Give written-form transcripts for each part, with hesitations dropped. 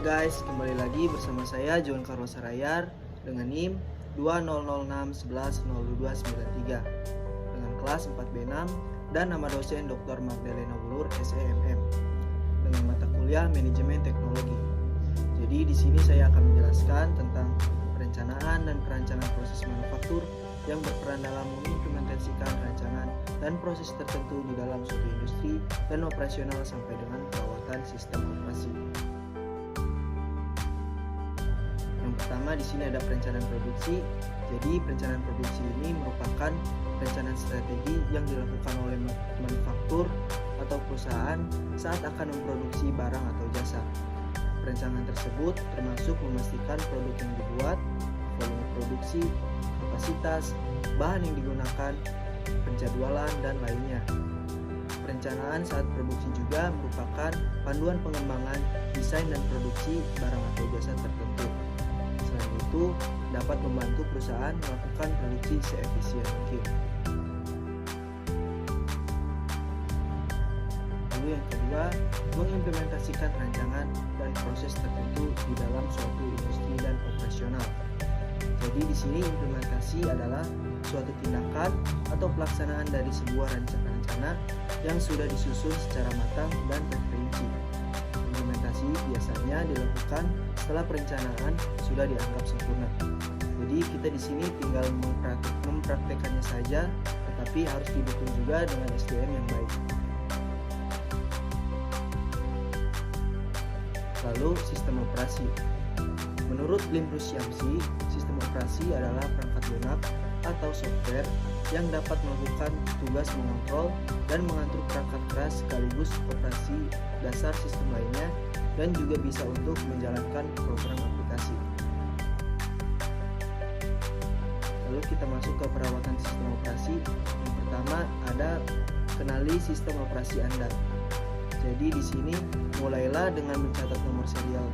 guys, kembali lagi bersama saya John Carlos Sarayar dengan NIM 2006110293 dengan kelas 4B6 dan nama dosen Dr. Magdalena Wulur SEMM dengan mata kuliah Manajemen Teknologi. Jadi di sini saya akan menjelaskan tentang perencanaan dan perancangan proses manufaktur yang berperan dalam mengimplementasikan rancangan dan proses tertentu di dalam suatu industri dan operasional sampai dengan perawatan sistem operasi. Yang pertama di sini ada perencanaan produksi. Jadi perencanaan produksi ini merupakan perencanaan strategi yang dilakukan oleh manufaktur atau perusahaan saat akan memproduksi barang atau jasa. Perencanaan tersebut termasuk memastikan produk yang dibuat, volume produksi, kapasitas, bahan yang digunakan, penjadwalan, dan lainnya. Perencanaan saat produksi juga merupakan panduan pengembangan, desain, dan produksi barang atau jasa tertentu. Selain itu, dapat membantu perusahaan melakukan produksi seefisien mungkin. Lalu yang kedua, mengimplementasikan rancangan dan proses tertentu di dalam suatu industri dan operasional. Jadi di sini implementasi adalah suatu tindakan atau pelaksanaan dari sebuah rencana yang sudah disusun secara matang dan terperinci. Implementasi biasanya dilakukan setelah perencanaan sudah dianggap sempurna. Jadi kita di sini tinggal mempraktekannya saja, tetapi harus didukung juga dengan SDM yang baik. Lalu sistem operasi. Menurut Limrus Syamsi, sistem operasi adalah perangkat lunak atau software yang dapat melakukan tugas mengontrol dan mengatur perangkat keras sekaligus operasi dasar sistem lainnya dan juga bisa untuk menjalankan program aplikasi. Lalu kita masuk ke perawatan sistem operasi. Yang pertama ada kenali sistem operasi Anda. Jadi di sini mulailah dengan mencatat nomor serial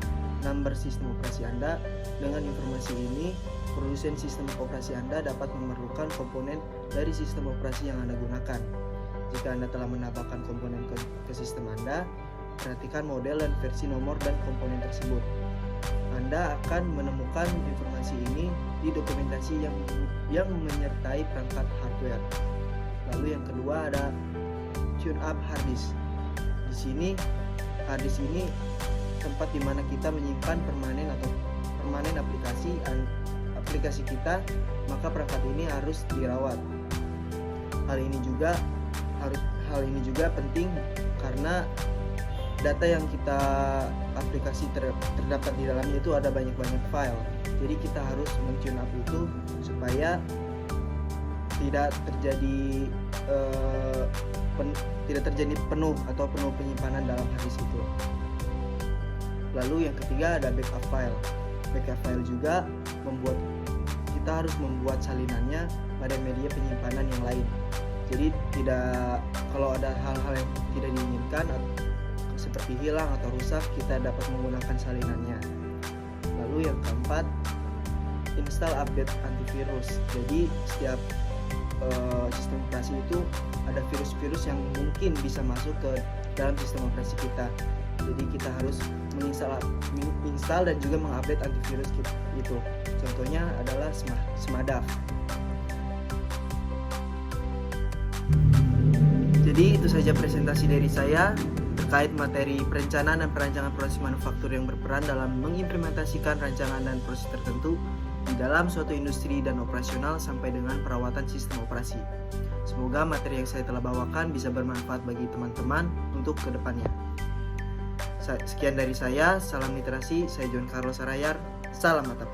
number sistem operasi Anda. Dengan informasi ini, produsen sistem operasi Anda dapat memerlukan komponen dari sistem operasi yang Anda gunakan. Jika Anda telah menambahkan komponen ke sistem Anda, perhatikan model dan versi nomor dan komponen tersebut. Anda akan menemukan informasi ini di dokumentasi yang menyertai perangkat hardware. Lalu yang kedua ada tune up hard disk. Di sini hard disk ini tempat di mana kita menyimpan permanen aplikasi kita, maka perangkat ini harus dirawat. Hal ini juga penting karena data yang kita aplikasi terdapat di dalamnya itu ada banyak file. Jadi kita harus men-tune up itu supaya tidak terjadi penuh penyimpanan dalam hard disk itu. Lalu yang ketiga ada backup file. Backup file juga kita harus membuat salinannya pada media penyimpanan yang lain. Jadi kalau ada hal-hal yang tidak diinginkan seperti hilang atau rusak, kita dapat menggunakan salinannya. Lalu yang keempat, install update antivirus. Jadi setiap sistem operasi itu ada virus-virus yang mungkin bisa masuk ke dalam sistem operasi kita. Jadi kita harus menginstal dan juga mengupdate antivirus itu. Contohnya adalah Smadaf. Jadi itu saja presentasi dari saya terkait materi perencanaan dan perancangan proses manufaktur yang berperan dalam mengimplementasikan rancangan dan proses tertentu di dalam suatu industri dan operasional sampai dengan perawatan sistem operasi. Semoga materi yang saya telah bawakan bisa bermanfaat bagi teman-teman untuk kedepannya. Sekian dari saya, salam literasi, saya John Carlos Sarayar, salam mata